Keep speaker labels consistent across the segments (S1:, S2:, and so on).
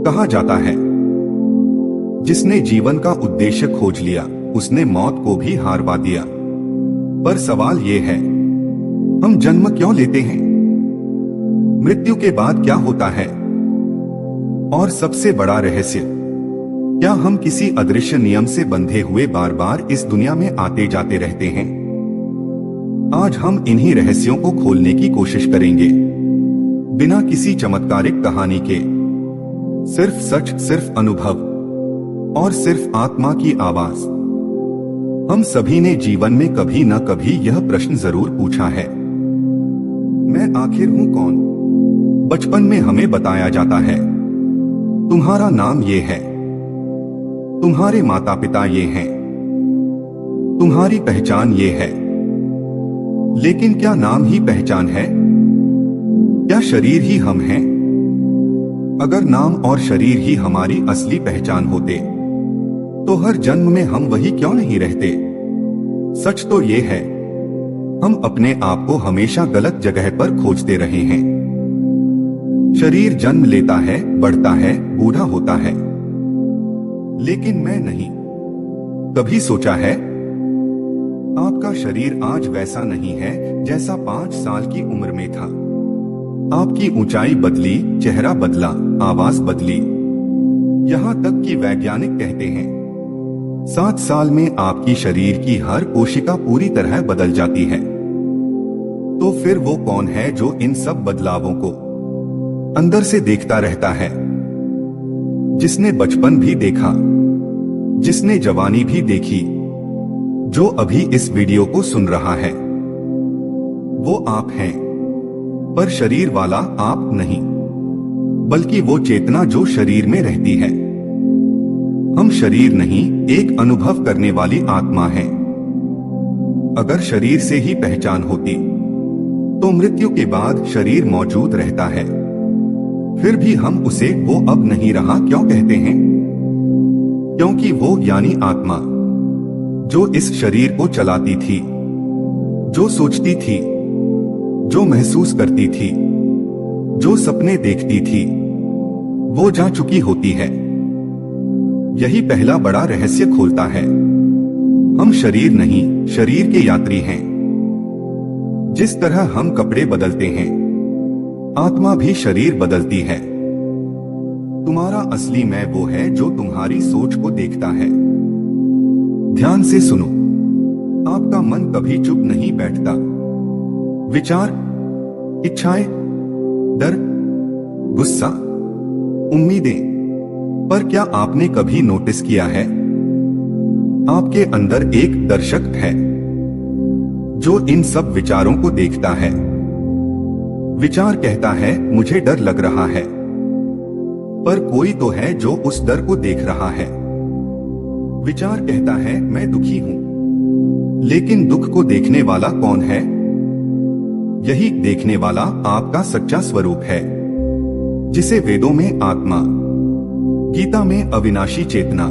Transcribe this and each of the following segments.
S1: कहा जाता है, जिसने जीवन का उद्देश्य खोज लिया उसने मौत को भी हारवा दिया। पर सवाल ये है, हम जन्म क्यों लेते हैं? मृत्यु के बाद क्या होता है? और सबसे बड़ा रहस्य, क्या हम किसी अदृश्य नियम से बंधे हुए बार बार इस दुनिया में आते जाते रहते हैं? आज हम इन्हीं रहस्यों को खोलने की कोशिश करेंगे, बिना किसी चमत्कारिक कहानी के। सिर्फ सच, सिर्फ अनुभव और सिर्फ आत्मा की आवाज। हम सभी ने जीवन में कभी न कभी यह प्रश्न जरूर पूछा है, मैं आखिर हूं कौन? बचपन में हमें बताया जाता है, तुम्हारा नाम ये है, तुम्हारे माता पिता ये हैं, तुम्हारी पहचान ये है। लेकिन क्या नाम ही पहचान है? क्या शरीर ही हम हैं? अगर नाम और शरीर ही हमारी असली पहचान होते, तो हर जन्म में हम वही क्यों नहीं रहते? सच तो ये है, हम अपने आप को हमेशा गलत जगह पर खोजते रहे हैं। शरीर जन्म लेता है, बढ़ता है, बूढ़ा होता है, लेकिन मैं नहीं। कभी सोचा है, आपका शरीर आज वैसा नहीं है जैसा 5 साल की उम्र में था। आपकी ऊंचाई बदली, चेहरा बदला, आवाज बदली। यहाँ तक कि वैज्ञानिक कहते हैं 7 साल में आपकी शरीर की हर कोशिका पूरी तरह बदल जाती है। तो फिर वो कौन है जो इन सब बदलावों को अंदर से देखता रहता है? जिसने बचपन भी देखा, जिसने जवानी भी देखी, जो अभी इस वीडियो को सुन रहा है, वो आप हैं। पर शरीर वाला आप नहीं, बल्कि वो चेतना जो शरीर में रहती है। हम शरीर नहीं, एक अनुभव करने वाली आत्मा है। अगर शरीर से ही पहचान होती, तो मृत्यु के बाद शरीर मौजूद रहता है। फिर भी हम उसे वो अब नहीं रहा क्यों कहते हैं? क्योंकि वो यानी आत्मा, जो इस शरीर को चलाती थी, जो सोचती थी, जो महसूस करती थी, जो सपने देखती थी, वो जा चुकी होती है। यही पहला बड़ा रहस्य खोलता है, हम शरीर नहीं, शरीर के यात्री हैं। जिस तरह हम कपड़े बदलते हैं, आत्मा भी शरीर बदलती है। तुम्हारा असली मैं वो है जो तुम्हारी सोच को देखता है। ध्यान से सुनो, आपका मन कभी चुप नहीं बैठता। विचार, इच्छाएं, डर, गुस्सा, उम्मीदें। पर क्या आपने कभी नोटिस किया है, आपके अंदर एक दर्शक है जो इन सब विचारों को देखता है। विचार कहता है मुझे डर लग रहा है, पर कोई तो है जो उस डर को देख रहा है। विचार कहता है मैं दुखी हूं, लेकिन दुख को देखने वाला कौन है? यही देखने वाला आपका सच्चा स्वरूप है, जिसे वेदों में आत्मा, गीता में अविनाशी चेतना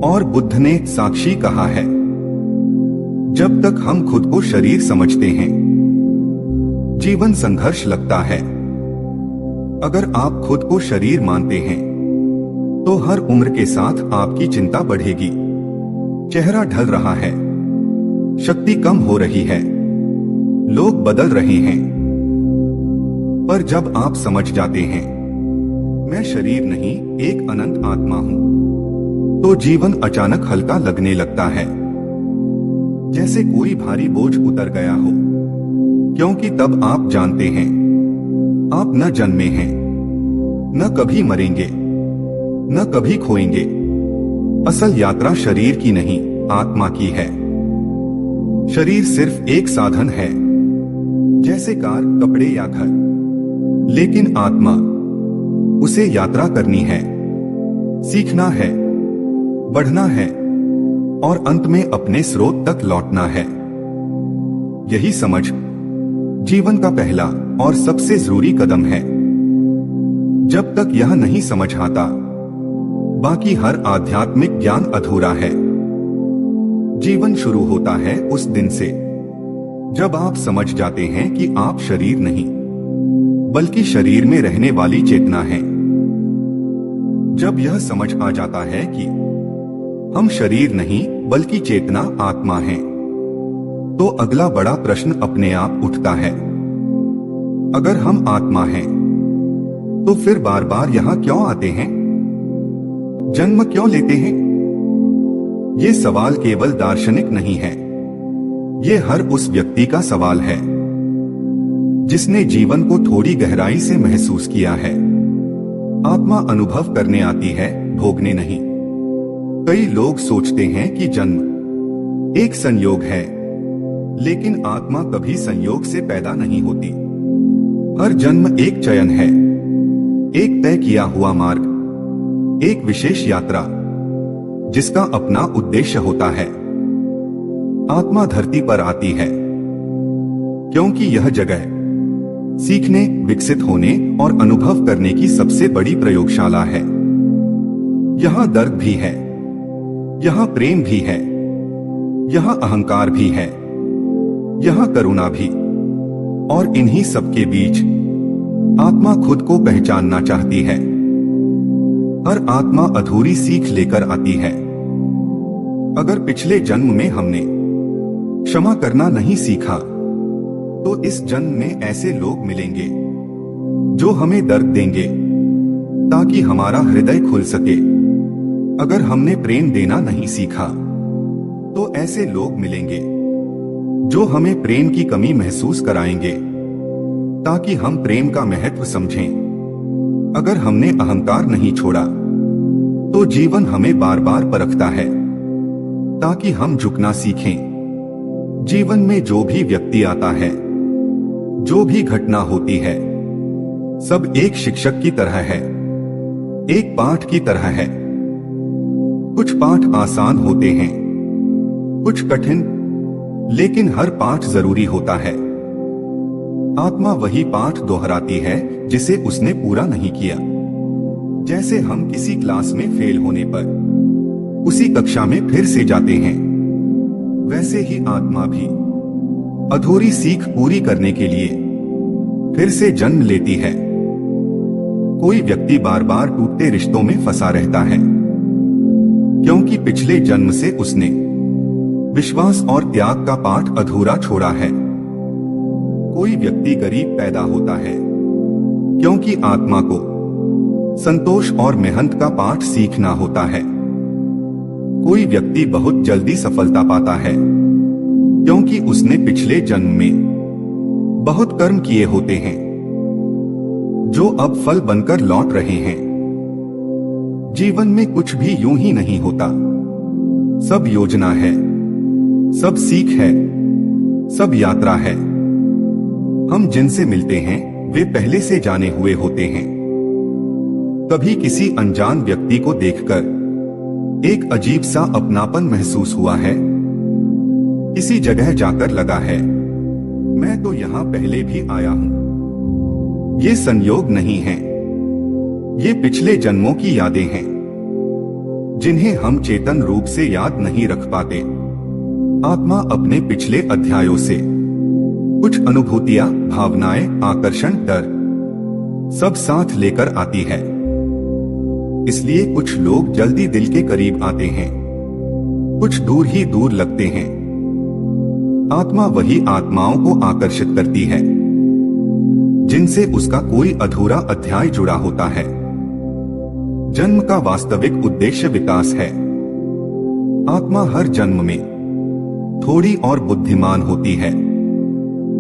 S1: और बुद्ध ने साक्षी कहा है। जब तक हम खुद को शरीर समझते हैं, जीवन संघर्ष लगता है। अगर आप खुद को शरीर मानते हैं, तो हर उम्र के साथ आपकी चिंता बढ़ेगी। चेहरा ढल रहा है, शक्ति कम हो रही है, लोग बदल रहे हैं। पर जब आप समझ जाते हैं मैं शरीर नहीं, एक अनंत आत्मा हूं, तो जीवन अचानक हल्का लगने लगता है, जैसे कोई भारी बोझ उतर गया हो। क्योंकि तब आप जानते हैं आप न जन्मे हैं, न कभी मरेंगे, न कभी खोएंगे। असल यात्रा शरीर की नहीं, आत्मा की है। शरीर सिर्फ एक साधन है, जैसे कार, कपड़े या घर। लेकिन आत्मा, उसे यात्रा करनी है, सीखना है, बढ़ना है और अंत में अपने स्रोत तक लौटना है। यही समझ जीवन का पहला और सबसे जरूरी कदम है। जब तक यह नहीं समझ आता, बाकी हर आध्यात्मिक ज्ञान अधूरा है। जीवन शुरू होता है उस दिन से जब आप समझ जाते हैं कि आप शरीर नहीं, बल्कि शरीर में रहने वाली चेतना है। जब यह समझ आ जाता है कि हम शरीर नहीं बल्कि चेतना आत्मा हैं, तो अगला बड़ा प्रश्न अपने आप उठता है। अगर हम आत्मा हैं, तो फिर बार बार यहाँ क्यों आते हैं? जन्म क्यों लेते हैं? ये सवाल केवल दार्शनिक नहीं है, ये हर उस व्यक्ति का सवाल है जिसने जीवन को थोड़ी गहराई से महसूस किया है। आत्मा अनुभव करने आती है, भोगने नहीं। कई लोग सोचते हैं कि जन्म एक संयोग है, लेकिन आत्मा कभी संयोग से पैदा नहीं होती। हर जन्म एक चयन है, एक तय किया हुआ मार्ग, एक विशेष यात्रा जिसका अपना उद्देश्य होता है। आत्मा धरती पर आती है क्योंकि यह जगह सीखने, विकसित होने और अनुभव करने की सबसे बड़ी प्रयोगशाला है। यहाँ दर्द भी है, यहाँ प्रेम भी है, यहाँ अहंकार भी है, यहाँ करुणा भी, और इन्हीं सबके बीच आत्मा खुद को पहचानना चाहती है। हर आत्मा अधूरी सीख लेकर आती है। अगर पिछले जन्म में हमने क्षमा करना नहीं सीखा, तो इस जन्म में ऐसे लोग मिलेंगे जो हमें दर्द देंगे ताकि हमारा हृदय खुल सके। अगर हमने प्रेम देना नहीं सीखा, तो ऐसे लोग मिलेंगे जो हमें प्रेम की कमी महसूस कराएंगे ताकि हम प्रेम का महत्व समझें। अगर हमने अहंकार नहीं छोड़ा, तो जीवन हमें बार बार परखता है ताकि हम झुकना सीखें। जीवन में जो भी व्यक्ति आता है, जो भी घटना होती है, सब एक शिक्षक की तरह है, एक पाठ की तरह है। कुछ पाठ आसान होते हैं, कुछ कठिन, लेकिन हर पाठ जरूरी होता है। आत्मा वही पाठ दोहराती है जिसे उसने पूरा नहीं किया। जैसे हम किसी क्लास में फेल होने पर उसी कक्षा में फिर से जाते हैं, वैसे ही आत्मा भी अधूरी सीख पूरी करने के लिए फिर से जन्म लेती है। कोई व्यक्ति बार बार टूटते रिश्तों में फंसा रहता है क्योंकि पिछले जन्म से उसने विश्वास और त्याग का पाठ अधूरा छोड़ा है। कोई व्यक्ति गरीब पैदा होता है क्योंकि आत्मा को संतोष और मेहनत का पाठ सीखना होता है। कोई व्यक्ति बहुत जल्दी सफलता पाता है क्योंकि उसने पिछले जन्म में बहुत कर्म किए होते हैं जो अब फल बनकर लौट रहे हैं। जीवन में कुछ भी यूं ही नहीं होता, सब योजना है, सब सीख है, सब यात्रा है। हम जिनसे मिलते हैं वे पहले से जाने हुए होते हैं। कभी किसी अनजान व्यक्ति को देखकर एक अजीब सा अपनापन महसूस हुआ है। किसी जगह जाकर लगा है, मैं तो यहाँ पहले भी आया हूँ। ये संयोग नहीं है, ये पिछले जन्मों की यादें हैं जिन्हें हम चेतन रूप से याद नहीं रख पाते। आत्मा अपने पिछले अध्यायों से कुछ अनुभूतियां, भावनाएं, आकर्षण, डर सब साथ लेकर आती है। इसलिए कुछ लोग जल्दी दिल के करीब आते हैं, कुछ दूर ही दूर लगते हैं। आत्मा वही आत्माओं को आकर्षित करती है जिनसे उसका कोई अधूरा अध्याय जुड़ा होता है। जन्म का वास्तविक उद्देश्य विकास है। आत्मा हर जन्म में थोड़ी और बुद्धिमान होती है,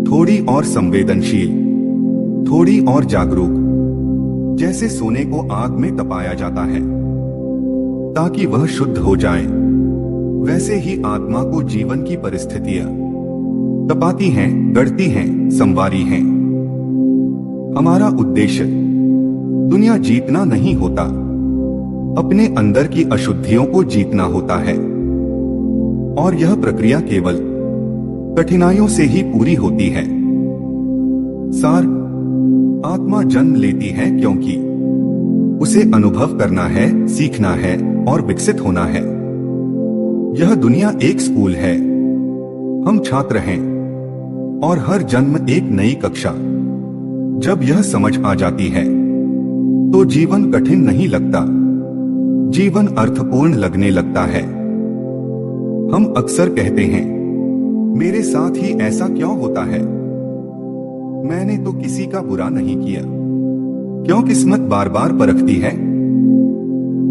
S1: थोड़ी और संवेदनशील, थोड़ी और जागरूक। जैसे सोने को आग में तपाया जाता है ताकि वह शुद्ध हो जाए, वैसे ही आत्मा को जीवन की परिस्थितियां तपाती हैं, गढ़ती हैं, संवारी हैं। हमारा उद्देश्य दुनिया जीतना नहीं होता, अपने अंदर की अशुद्धियों को जीतना होता है। और यह प्रक्रिया केवल कठिनाइयों से ही पूरी होती है। सार, आत्मा जन्म लेती है क्योंकि उसे अनुभव करना है, सीखना है और विकसित होना है। यह दुनिया एक स्कूल है, हम छात्र हैं और हर जन्म एक नई कक्षा। जब यह समझ आ जाती है तो जीवन कठिन नहीं लगता, जीवन अर्थपूर्ण लगने लगता है। हम अक्सर कहते हैं, मेरे साथ ही ऐसा क्यों होता है? मैंने तो किसी का बुरा नहीं किया, क्यों किस्मत बार बार परखती है?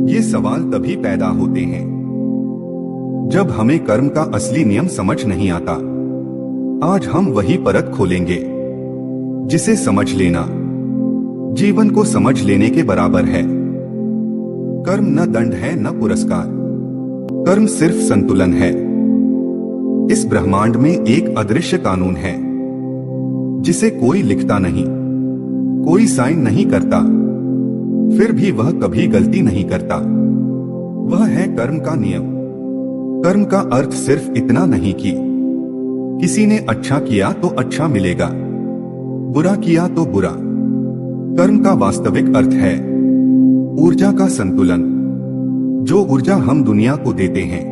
S1: ये सवाल तभी पैदा होते हैं जब हमें कर्म का असली नियम समझ नहीं आता। आज हम वही परत खोलेंगे जिसे समझ लेना जीवन को समझ लेने के बराबर है। कर्म न दंड है न पुरस्कार, कर्म सिर्फ संतुलन है। इस ब्रह्मांड में एक अदृश्य कानून है जिसे कोई लिखता नहीं, कोई साइन नहीं करता, फिर भी वह कभी गलती नहीं करता। वह है कर्म का नियम। कर्म का अर्थ सिर्फ इतना नहीं कि किसी ने अच्छा किया तो अच्छा मिलेगा, बुरा किया तो बुरा। कर्म का वास्तविक अर्थ है ऊर्जा का संतुलन। जो ऊर्जा हम दुनिया को देते हैं,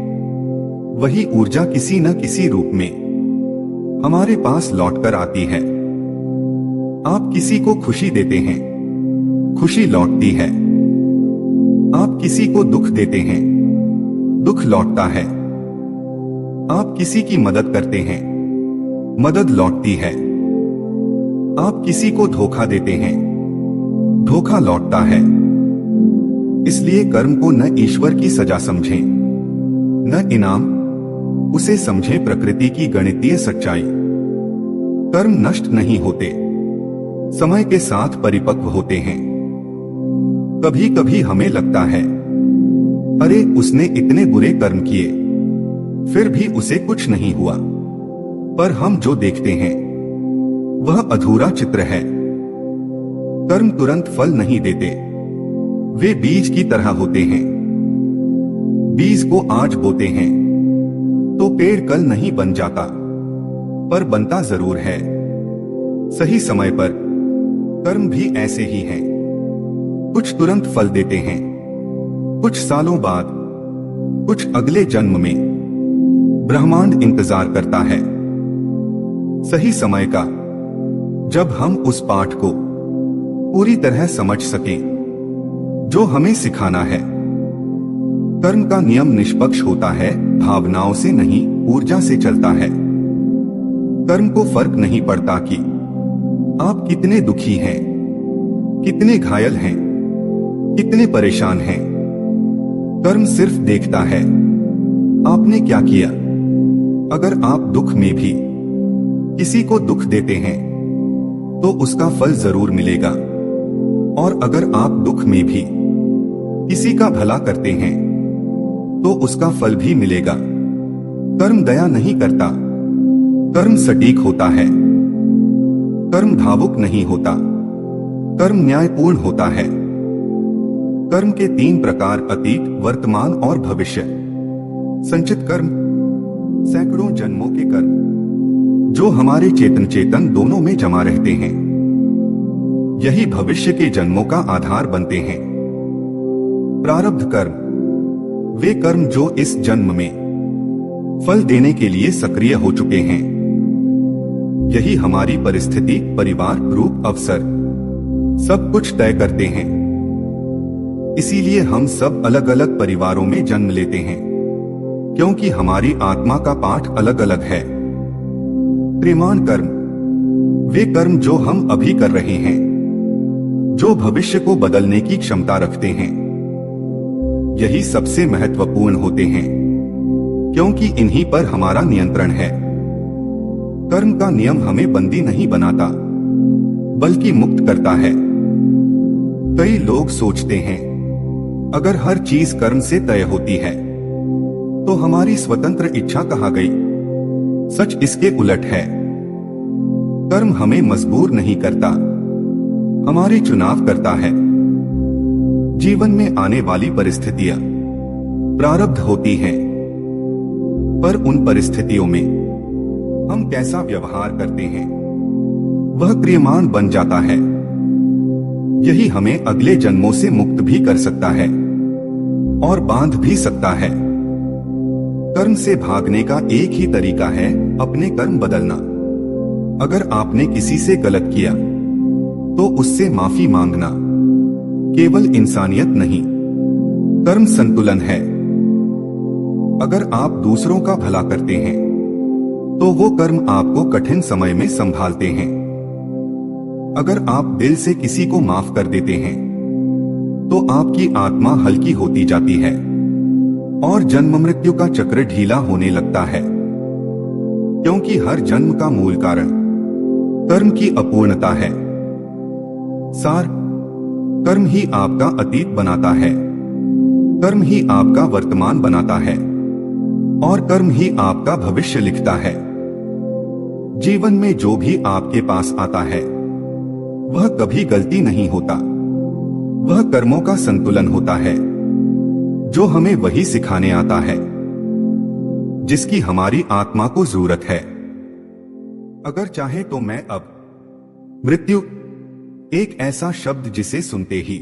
S1: वही ऊर्जा किसी न किसी रूप में हमारे पास लौटकर आती है। आप किसी को खुशी देते हैं, खुशी लौटती है। आप किसी को दुख देते हैं, दुख लौटता है। आप किसी की मदद करते हैं, मदद लौटती है। आप किसी को धोखा देते हैं, धोखा लौटता है। इसलिए कर्म को न ईश्वर की सजा समझें, न इनाम, उसे समझें प्रकृति की गणितीय सच्चाई। कर्म नष्ट नहीं होते, समय के साथ परिपक्व होते हैं। कभी कभी हमें लगता है, अरे उसने इतने बुरे कर्म किए, फिर भी उसे कुछ नहीं हुआ। पर हम जो देखते हैं वह अधूरा चित्र है। कर्म तुरंत फल नहीं देते, वे बीज की तरह होते हैं। बीज को आज बोते हैं तो पेड़ कल नहीं बन जाता, पर बनता जरूर है सही समय पर। कर्म भी ऐसे ही हैं, कुछ तुरंत फल देते हैं, कुछ सालों बाद, कुछ अगले जन्म में। ब्रह्मांड इंतजार करता है सही समय का, जब हम उस पाठ को पूरी तरह समझ सकें जो हमें सिखाना है। कर्म का नियम निष्पक्ष होता है, भावनाओं से नहीं, ऊर्जा से चलता है। कर्म को फर्क नहीं पड़ता कि आप कितने दुखी हैं, कितने घायल हैं, कितने परेशान हैं। कर्म सिर्फ देखता है आपने क्या किया। अगर आप दुख में भी किसी को दुख देते हैं तो उसका फल जरूर मिलेगा, और अगर आप दुख में भी किसी का भला करते हैं तो उसका फल भी मिलेगा। कर्म दया नहीं करता, कर्म सटीक होता है। कर्म भावुक नहीं होता, कर्म न्यायपूर्ण होता है। कर्म के 3 प्रकार अतीत, वर्तमान और भविष्य। संचित कर्म, सैकड़ों जन्मों के कर्म जो हमारे चेतन दोनों में जमा रहते हैं, यही भविष्य के जन्मों का आधार बनते हैं। प्रारब्ध कर्म, वे कर्म जो इस जन्म में फल देने के लिए सक्रिय हो चुके हैं। यही हमारी परिस्थिति, परिवार, रूप, अवसर सब कुछ तय करते हैं। इसीलिए हम सब अलग अलग परिवारों में जन्म लेते हैं, क्योंकि हमारी आत्मा का पाठ अलग अलग है। क्रियमाण कर्म, वे कर्म जो हम अभी कर रहे हैं, जो भविष्य को बदलने की क्षमता रखते हैं। यही सबसे महत्वपूर्ण होते हैं, क्योंकि इन्हीं पर हमारा नियंत्रण है। कर्म का नियम हमें बंदी नहीं बनाता, बल्कि मुक्त करता है। कई लोग सोचते हैं, अगर हर चीज कर्म से तय होती है तो हमारी स्वतंत्र इच्छा कहाँ गई? सच इसके उलट है। कर्म हमें मजबूर नहीं करता, हमारे चुनाव करता है। जीवन में आने वाली परिस्थितियां प्रारब्ध होती हैं, पर उन परिस्थितियों में हम कैसा व्यवहार करते हैं वह क्रियमाण बन जाता है। यही हमें अगले जन्मों से मुक्त भी कर सकता है और बांध भी सकता है। कर्म से भागने का एक ही तरीका है, अपने कर्म बदलना। अगर आपने किसी से गलत किया तो उससे माफी मांगना केवल इंसानियत नहीं, कर्म संतुलन है। अगर आप दूसरों का भला करते हैं तो वो कर्म आपको कठिन समय में संभालते हैं। अगर आप दिल से किसी को माफ कर देते हैं तो आपकी आत्मा हल्की होती जाती है और जन्म मृत्यु का चक्र ढीला होने लगता है, क्योंकि हर जन्म का मूल कारण कर्म की अपूर्णता है। सार, कर्म ही आपका अतीत बनाता है, कर्म ही आपका वर्तमान बनाता है और कर्म ही आपका भविष्य लिखता है। जीवन में जो भी आपके पास आता है वह कभी गलती नहीं होता, वह कर्मों का संतुलन होता है जो हमें वही सिखाने आता है जिसकी हमारी आत्मा को जरूरत है। अगर चाहे तो मैं अब मृत्यु, एक ऐसा शब्द जिसे सुनते ही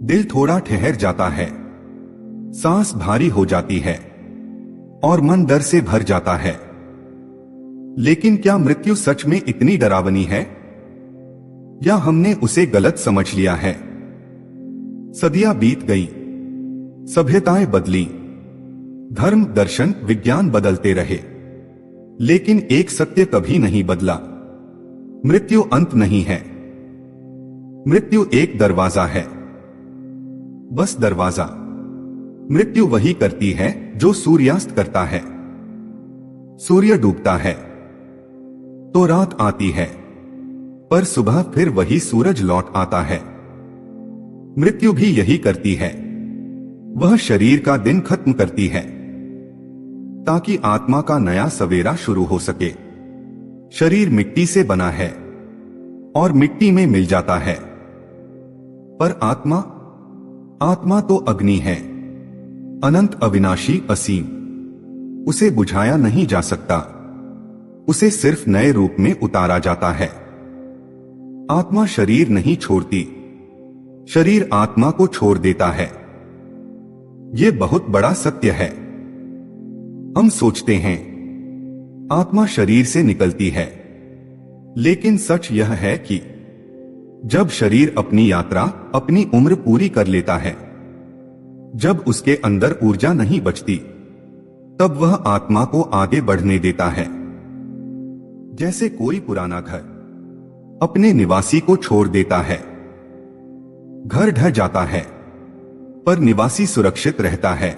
S1: दिल थोड़ा ठहर जाता है, सांस भारी हो जाती है और मन डर से भर जाता है। लेकिन क्या मृत्यु सच में इतनी डरावनी है या हमने उसे गलत समझ लिया है? सदियां बीत गई, सभ्यताएं बदली, धर्म, दर्शन, विज्ञान बदलते रहे, लेकिन एक सत्य कभी नहीं बदला। मृत्यु अंत नहीं है, मृत्यु एक दरवाजा है, बस दरवाजा। मृत्यु वही करती है जो सूर्यास्त करता है। सूर्य डूबता है तो रात आती है, पर सुबह फिर वही सूरज लौट आता है। मृत्यु भी यही करती है, वह शरीर का दिन खत्म करती है ताकि आत्मा का नया सवेरा शुरू हो सके। शरीर मिट्टी से बना है और मिट्टी में मिल जाता है, पर आत्मा, आत्मा तो अग्नि है, अनंत, अविनाशी, असीम। उसे बुझाया नहीं जा सकता, उसे सिर्फ नए रूप में उतारा जाता है। आत्मा शरीर नहीं छोड़ती, शरीर आत्मा को छोड़ देता है। यह बहुत बड़ा सत्य है। हम सोचते हैं आत्मा शरीर से निकलती है, लेकिन सच यह है कि जब शरीर अपनी यात्रा, अपनी उम्र पूरी कर लेता है, जब उसके अंदर ऊर्जा नहीं बचती, तब वह आत्मा को आगे बढ़ने देता है। जैसे कोई पुराना घर अपने निवासी को छोड़ देता है। घर ढह जाता है पर निवासी सुरक्षित रहता है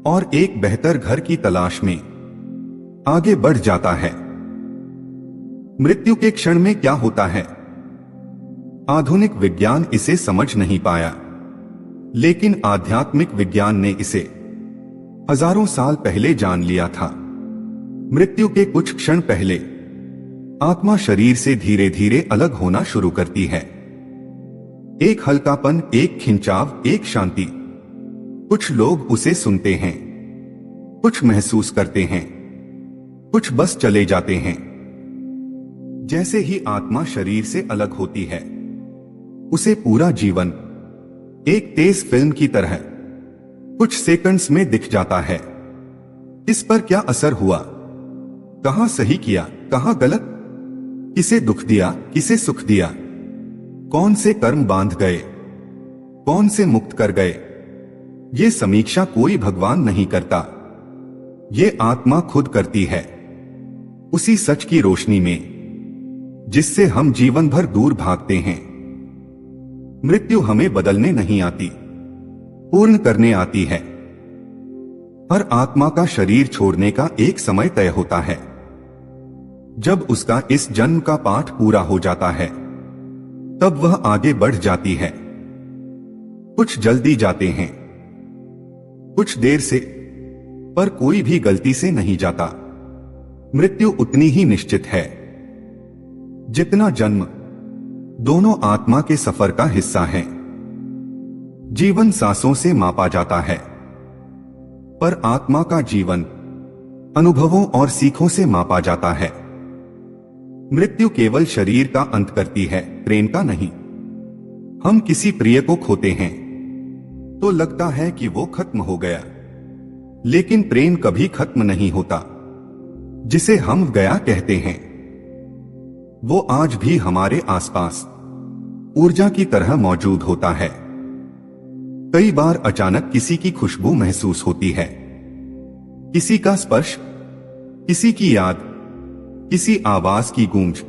S1: और एक बेहतर घर की तलाश में आगे बढ़ जाता है। मृत्यु के क्षण में क्या होता है, आधुनिक विज्ञान इसे समझ नहीं पाया, लेकिन आध्यात्मिक विज्ञान ने इसे हजारों साल पहले जान लिया था। मृत्यु के कुछ क्षण पहले आत्मा शरीर से धीरे धीरे अलग होना शुरू करती है। एक हल्कापन, एक खिंचाव, एक शांति। कुछ लोग उसे सुनते हैं, कुछ महसूस करते हैं, कुछ बस चले जाते हैं। जैसे ही आत्मा शरीर से अलग होती है, उसे पूरा जीवन एक तेज फिल्म की तरह कुछ सेकंड्स में दिख जाता है। इस पर क्या असर हुआ, कहां सही किया, कहां गलत, किसे दुख दिया, किसे सुख दिया, कौन से कर्म बांध गए, कौन से मुक्त कर गए। ये समीक्षा कोई भगवान नहीं करता, ये आत्मा खुद करती है, उसी सच की रोशनी में जिससे हम जीवन भर दूर भागते हैं। मृत्यु हमें बदलने नहीं आती, पूर्ण करने आती है। हर आत्मा का शरीर छोड़ने का एक समय तय होता है। जब उसका इस जन्म का पाठ पूरा हो जाता है, तब वह आगे बढ़ जाती है। कुछ जल्दी जाते हैं, कुछ देर से, पर कोई भी गलती से नहीं जाता। मृत्यु उतनी ही निश्चित है जितना जन्म। दोनों आत्मा के सफर का हिस्सा हैं। जीवन सांसों से मापा जाता है, पर आत्मा का जीवन अनुभवों और सीखों से मापा जाता है। मृत्यु केवल शरीर का अंत करती है, प्रेम का नहीं। हम किसी प्रिय को खोते हैं तो लगता है कि वो खत्म हो गया, लेकिन प्रेम कभी खत्म नहीं होता। जिसे हम गया कहते हैं, वो आज भी हमारे आसपास ऊर्जा की तरह मौजूद होता है। कई बार अचानक किसी की खुशबू महसूस होती है, किसी का स्पर्श, किसी की याद, किसी आवाज की गूंज।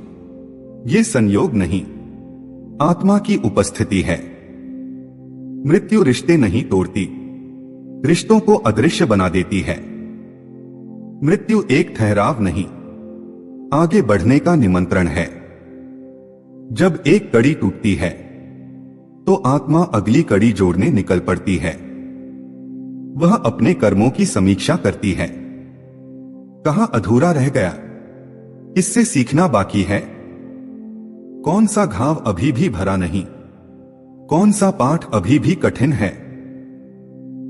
S1: ये संयोग नहीं, आत्मा की उपस्थिति है। मृत्यु रिश्ते नहीं तोड़ती, रिश्तों को अदृश्य बना देती है। मृत्यु एक ठहराव नहीं, आगे बढ़ने का निमंत्रण है। जब एक कड़ी टूटती है तो आत्मा अगली कड़ी जोड़ने निकल पड़ती है। वह अपने कर्मों की समीक्षा करती है। कहां अधूरा रह गया, किससे सीखना बाकी है, कौन सा घाव अभी भी भरा नहीं, कौन सा पाठ अभी भी कठिन है।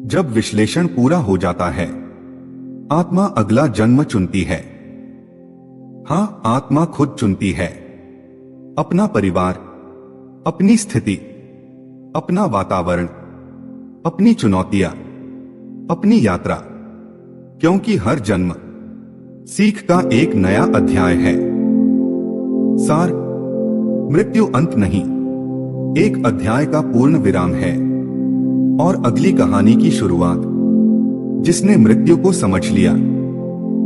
S1: जब विश्लेषण पूरा हो जाता है, आत्मा अगला जन्म चुनती है। हां, आत्मा खुद चुनती है, अपना परिवार, अपनी स्थिति, अपना वातावरण, अपनी चुनौतियां, अपनी यात्रा, क्योंकि हर जन्म सीख का एक नया अध्याय है। सार, मृत्यु अंत नहीं, एक अध्याय का पूर्ण विराम है और अगली कहानी की शुरुआत। जिसने मृत्यु को समझ लिया,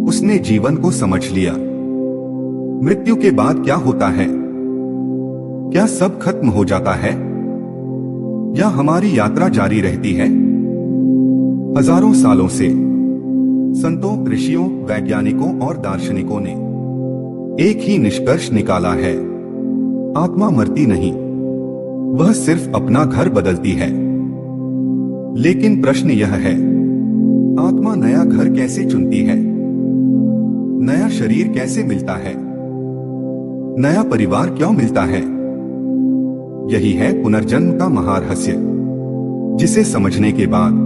S1: उसने जीवन को समझ लिया। मृत्यु के बाद क्या होता है? क्या सब खत्म हो जाता है या हमारी यात्रा जारी रहती है? हजारों सालों से संतों, ऋषियों, वैज्ञानिकों और दार्शनिकों ने एक ही निष्कर्ष निकाला है, आत्मा मरती नहीं, वह सिर्फ अपना घर बदलती है। लेकिन प्रश्न यह है, आत्मा नया घर कैसे चुनती है? नया शरीर कैसे मिलता है? नया परिवार क्यों मिलता है? यही है पुनर्जन्म का महारहस्य, जिसे समझने के बाद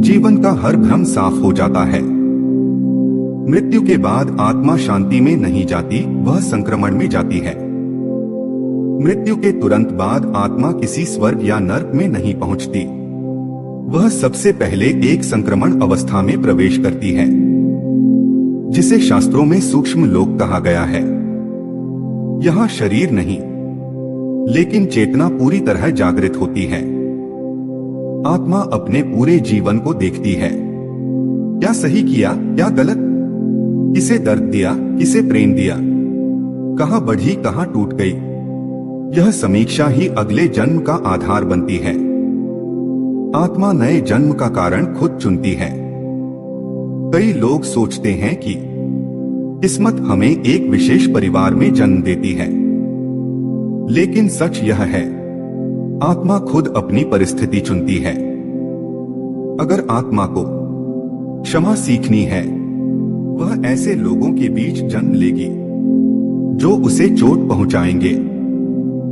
S1: जीवन का हर भ्रम साफ हो जाता है। मृत्यु के बाद आत्मा शांति में नहीं जाती, वह संक्रमण में जाती है। मृत्यु के तुरंत बाद आत्मा किसी स्वर्ग या नर्क में नहीं पहुंचती, वह सबसे पहले एक संक्रमण अवस्था में प्रवेश करती है, जिसे शास्त्रों में सूक्ष्म लोक कहा गया है। यहां शरीर नहीं, लेकिन चेतना पूरी तरह जागृत होती है। आत्मा अपने पूरे जीवन को देखती है, क्या सही किया, क्या गलत, किसे दर्द दिया, किसे प्रेम दिया, कहां बढ़ी, कहां टूट गई। यह समीक्षा ही अगले जन्म का आधार बनती है। आत्मा नए जन्म का कारण खुद चुनती है। कई लोग सोचते हैं कि किस्मत हमें एक विशेष परिवार में जन्म देती है, लेकिन सच यह है, आत्मा खुद अपनी परिस्थिति चुनती है। अगर आत्मा को क्षमा सीखनी है, वह ऐसे लोगों के बीच जन्म लेगी जो उसे चोट पहुंचाएंगे।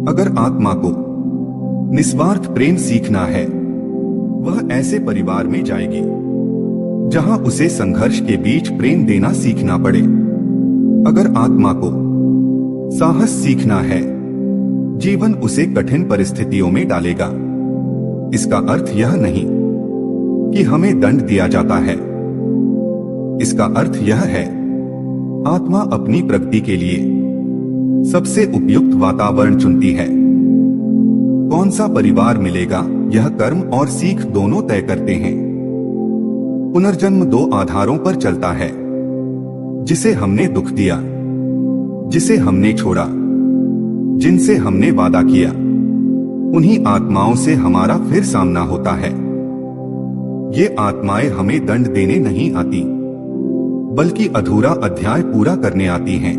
S1: अगर आत्मा को निस्वार्थ प्रेम सीखना है, वह ऐसे परिवार में जाएगी जहां उसे संघर्ष के बीच प्रेम देना सीखना पड़े। अगर आत्मा को साहस सीखना है, जीवन उसे कठिन परिस्थितियों में डालेगा। इसका अर्थ यह नहीं कि हमें दंड दिया जाता है, इसका अर्थ यह है, आत्मा अपनी प्रगति के लिए सबसे उपयुक्त वातावरण चुनती है। कौन सा परिवार मिलेगा, यह कर्म और सीख दोनों तय करते हैं। पुनर्जन्म दो आधारों पर चलता है, जिसे हमने दुख दिया, जिसे हमने छोड़ा, जिनसे हमने वादा किया, उन्हीं आत्माओं से हमारा फिर सामना होता है। ये आत्माएं हमें दंड देने नहीं आती, बल्कि अधूरा अध्याय पूरा करने आती हैं।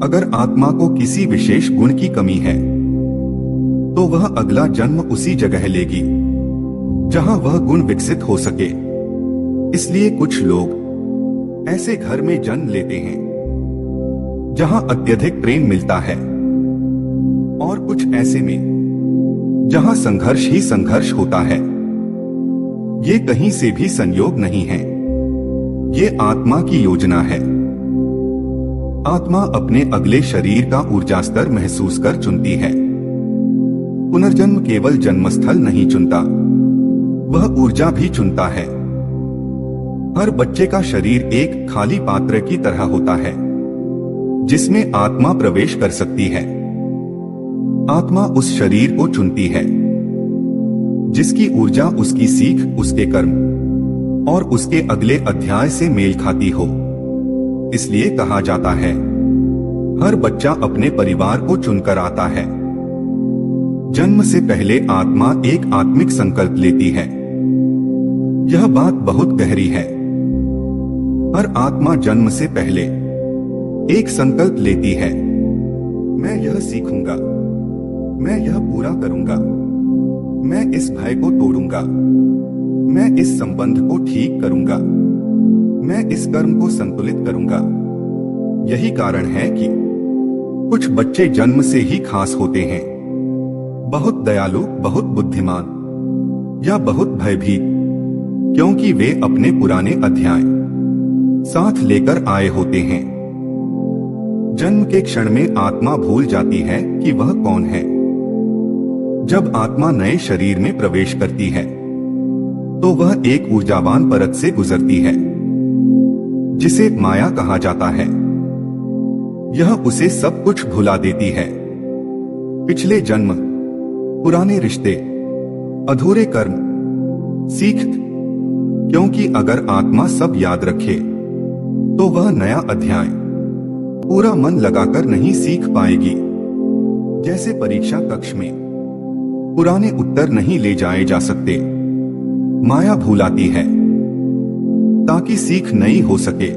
S1: अगर आत्मा को किसी विशेष गुण की कमी है, तो वह अगला जन्म उसी जगह लेगी जहां वह गुण विकसित हो सके। इसलिए कुछ लोग ऐसे घर में जन्म लेते हैं जहां अत्यधिक प्रेम मिलता है, और कुछ ऐसे में जहां संघर्ष ही संघर्ष होता है। ये कहीं से भी संयोग नहीं है, ये आत्मा की योजना है। आत्मा अपने अगले शरीर का ऊर्जा स्तर महसूस कर चुनती है। पुनर्जन्म केवल जन्मस्थल नहीं चुनता, वह ऊर्जा भी चुनता है। हर बच्चे का शरीर एक खाली पात्र की तरह होता है, जिसमें आत्मा प्रवेश कर सकती है। आत्मा उस शरीर को चुनती है जिसकी ऊर्जा उसकी सीख, उसके कर्म और उसके अगले अध्याय से मेल खाती हो। इसलिए कहा जाता है, हर बच्चा अपने परिवार को चुनकर आता है। जन्म से पहले आत्मा एक आत्मिक संकल्प लेती है। यह बात बहुत गहरी है। हर आत्मा जन्म से पहले एक संकल्प लेती है, मैं यह सीखूंगा, मैं यह पूरा करूंगा, मैं इस भय को तोड़ूंगा, मैं इस संबंध को ठीक करूंगा, मैं इस कर्म को संतुलित करूंगा। यही कारण है कि कुछ बच्चे जन्म से ही खास होते हैं, बहुत दयालु, बहुत बुद्धिमान या बहुत भयभीत, क्योंकि वे अपने पुराने अध्याय साथ लेकर आए होते हैं। जन्म के क्षण में आत्मा भूल जाती है कि वह कौन है। जब आत्मा नए शरीर में प्रवेश करती है तो वह एक ऊर्जावान परत से गुजरती है जिसे माया कहा जाता है। यह उसे सब कुछ भुला देती है, पिछले जन्म, पुराने रिश्ते, अधूरे कर्म, सीख, क्योंकि अगर आत्मा सब याद रखे तो वह नया अध्याय पूरा मन लगाकर नहीं सीख पाएगी। जैसे परीक्षा कक्ष में पुराने उत्तर नहीं ले जाए जा सकते, माया भूलाती है ताकि सीख नई हो सके।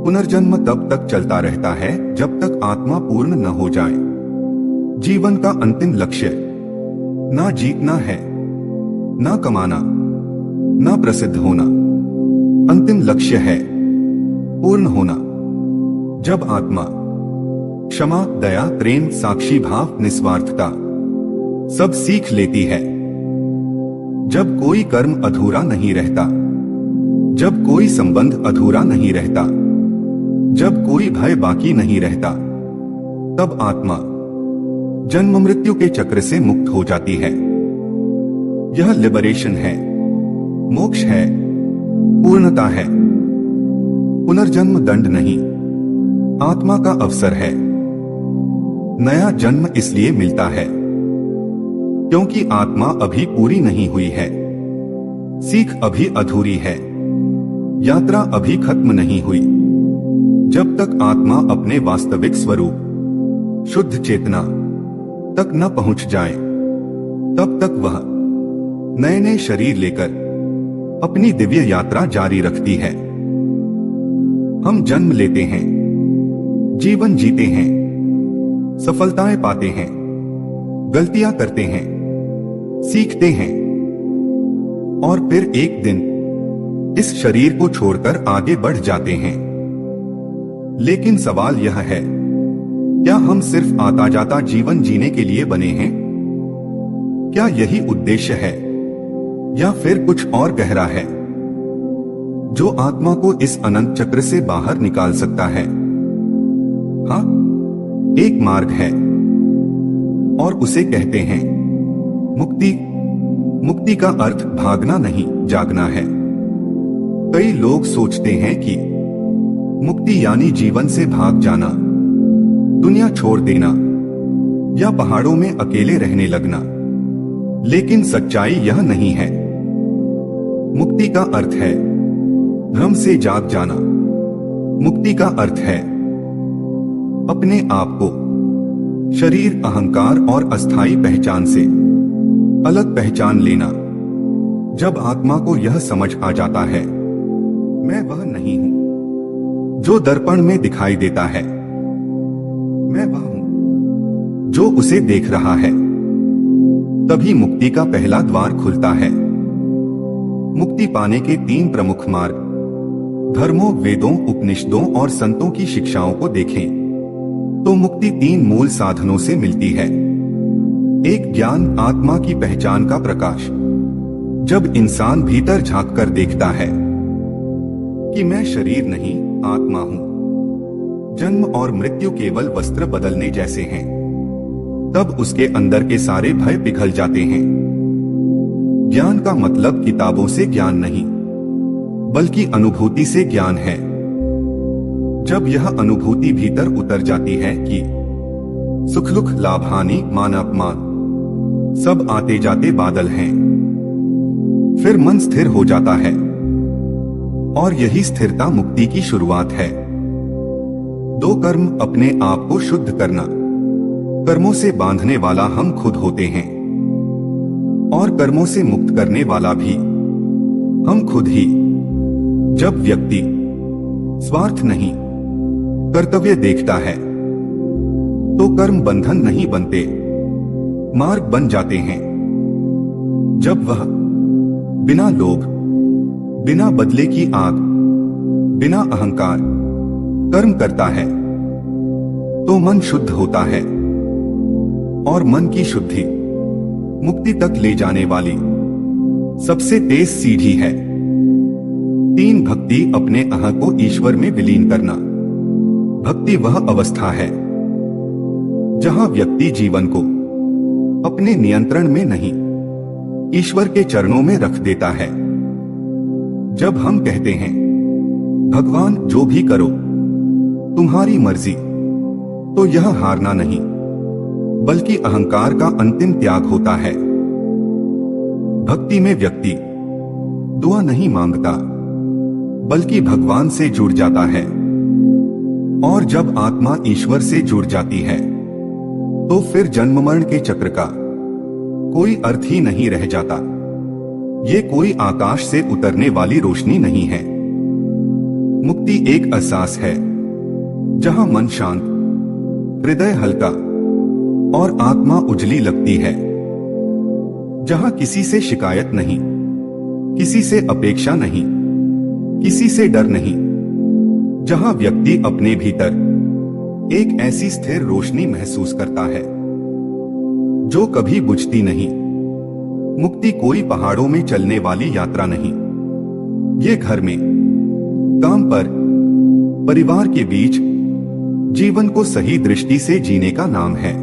S1: पुनर्जन्म तब तक चलता रहता है जब तक आत्मा पूर्ण न हो जाए। जीवन का अंतिम लक्ष्य ना जीतना है, ना कमाना, ना प्रसिद्ध होना। अंतिम लक्ष्य है पूर्ण होना। जब आत्मा क्षमा, दया, प्रेम, साक्षी भाव, निस्वार्थता सब सीख लेती है, जब कोई कर्म अधूरा नहीं रहता, जब कोई संबंध अधूरा नहीं रहता, जब कोई भय बाकी नहीं रहता, तब आत्मा जन्म मृत्यु के चक्र से मुक्त हो जाती है। यह लिबरेशन है, मोक्ष है, पूर्णता है। पुनर्जन्म दंड नहीं, आत्मा का अवसर है। नया जन्म इसलिए मिलता है क्योंकि आत्मा अभी पूरी नहीं हुई है, सीख अभी अधूरी है, यात्रा अभी खत्म नहीं हुई। जब तक आत्मा अपने वास्तविक स्वरूप, शुद्ध चेतना तक न पहुंच जाए, तब तक वह नए नए शरीर लेकर अपनी दिव्य यात्रा जारी रखती है। हम जन्म लेते हैं, जीवन जीते हैं, सफलताएं पाते हैं, गलतियां करते हैं, सीखते हैं और फिर एक दिन इस शरीर को छोड़कर आगे बढ़ जाते हैं। लेकिन सवाल यह है, क्या हम सिर्फ आता जाता जीवन जीने के लिए बने हैं? क्या यही उद्देश्य है या फिर कुछ और गहरा है जो आत्मा को इस अनंत चक्र से बाहर निकाल सकता है? हाँ, एक मार्ग है और उसे कहते हैं मुक्ति। मुक्ति का अर्थ भागना नहीं, जागना है। कई लोग सोचते हैं कि मुक्ति यानी जीवन से भाग जाना, दुनिया छोड़ देना या पहाड़ों में अकेले रहने लगना। लेकिन सच्चाई यह नहीं है। मुक्ति का अर्थ है भ्रम से जाग जाना। मुक्ति का अर्थ है अपने आप को शरीर, अहंकार और अस्थाई पहचान से अलग पहचान लेना। जब आत्मा को यह समझ आ जाता है, मैं वह नहीं हूं जो दर्पण में दिखाई देता है, मैं वह हूं जो उसे देख रहा है, तभी मुक्ति का पहला द्वार खुलता है। मुक्ति पाने के 3 प्रमुख मार्ग, धर्मों, वेदों, उपनिषदों और संतों की शिक्षाओं को देखें तो मुक्ति 3 मूल साधनों से मिलती है। एक, ज्ञान, आत्मा की पहचान का प्रकाश। जब इंसान भीतर झांक कर देखता है कि मैं शरीर नहीं, आत्मा हूं, जन्म और मृत्यु केवल वस्त्र बदलने जैसे हैं, तब उसके अंदर के सारे भय पिघल जाते हैं। ज्ञान का मतलब किताबों से ज्ञान नहीं, बल्कि अनुभूति से ज्ञान है। जब यह अनुभूति भीतर उतर जाती है कि सुख दुख, लाभ हानि, मान अपमान सब आते जाते बादल हैं, फिर मन स्थिर हो जाता है और यही स्थिरता मुक्ति की शुरुआत है। 2 कर्म अपने आप को शुद्ध करना। कर्मों से बांधने वाला हम खुद होते हैं और कर्मों से मुक्त करने वाला भी हम खुद ही। जब व्यक्ति स्वार्थ नहीं कर्तव्य देखता है तो कर्म बंधन नहीं बनते, मार्ग बन जाते हैं। जब वह बिना लोभ, बिना बदले की आग, बिना अहंकार कर्म करता है तो मन शुद्ध होता है और मन की शुद्धि मुक्ति तक ले जाने वाली सबसे तेज सीढ़ी है। 3 भक्ति अपने अहं को ईश्वर में विलीन करना। भक्ति वह अवस्था है जहां व्यक्ति जीवन को अपने नियंत्रण में नहीं, ईश्वर के चरणों में रख देता है। जब हम कहते हैं भगवान जो भी करो तुम्हारी मर्जी, तो यह हारना नहीं बल्कि अहंकार का अंतिम त्याग होता है। भक्ति में व्यक्ति दुआ नहीं मांगता बल्कि भगवान से जुड़ जाता है और जब आत्मा ईश्वर से जुड़ जाती है तो फिर जन्म मरण के चक्र का कोई अर्थ ही नहीं रह जाता। ये कोई आकाश से उतरने वाली रोशनी नहीं है। मुक्ति एक एहसास है जहां मन शांत, हृदय हल्का और आत्मा उजली लगती है। जहां किसी से शिकायत नहीं, किसी से अपेक्षा नहीं, किसी से डर नहीं। जहां व्यक्ति अपने भीतर एक ऐसी स्थिर रोशनी महसूस करता है जो कभी बुझती नहीं। मुक्ति कोई पहाड़ों में चलने वाली यात्रा नहीं, ये घर में, काम पर, परिवार के बीच जीवन को सही दृष्टि से जीने का नाम है।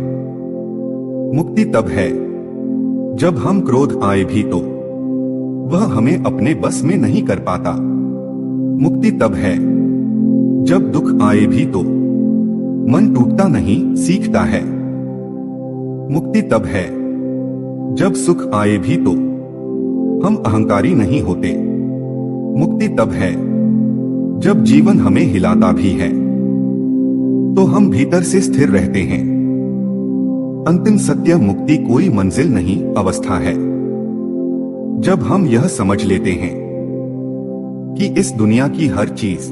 S1: मुक्ति तब है जब हम क्रोध आए भी तो वह हमें अपने बस में नहीं कर पाता। मुक्ति तब है जब दुख आए भी तो मन टूटता नहीं, सीखता है। मुक्ति तब है जब सुख आए भी तो हम अहंकारी नहीं होते। मुक्ति तब है जब जीवन हमें हिलाता भी है तो हम भीतर से स्थिर रहते हैं। अंतिम सत्य मुक्ति कोई मंजिल नहीं, अवस्था है। जब हम यह समझ लेते हैं कि इस दुनिया की हर चीज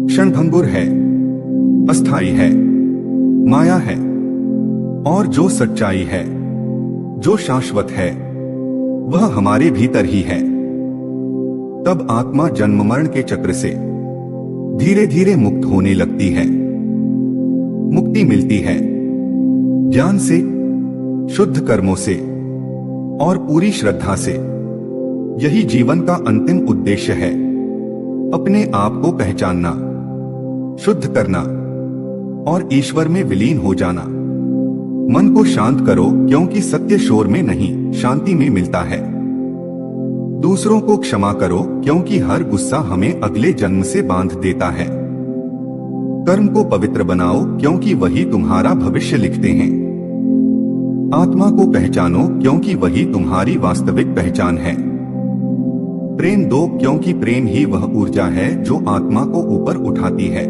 S1: क्षणभंगुर है, अस्थाई है, माया है और जो सच्चाई है, जो शाश्वत है, वह हमारे भीतर ही है, तब आत्मा जन्म मरण के चक्र से धीरे धीरे मुक्त होने लगती है। मुक्ति मिलती है ज्ञान से, शुद्ध कर्मों से और पूरी श्रद्धा से। यही जीवन का अंतिम उद्देश्य है, अपने आप को पहचानना, शुद्ध करना और ईश्वर में विलीन हो जाना। मन को शांत करो क्योंकि सत्य शोर में नहीं, शांति में मिलता है। दूसरों को क्षमा करो क्योंकि हर गुस्सा हमें अगले जन्म से बांध देता है। कर्म को पवित्र बनाओ क्योंकि वही तुम्हारा भविष्य लिखते हैं। आत्मा को पहचानो क्योंकि वही तुम्हारी वास्तविक पहचान है। प्रेम दो क्योंकि प्रेम ही वह ऊर्जा है जो आत्मा को ऊपर उठाती है।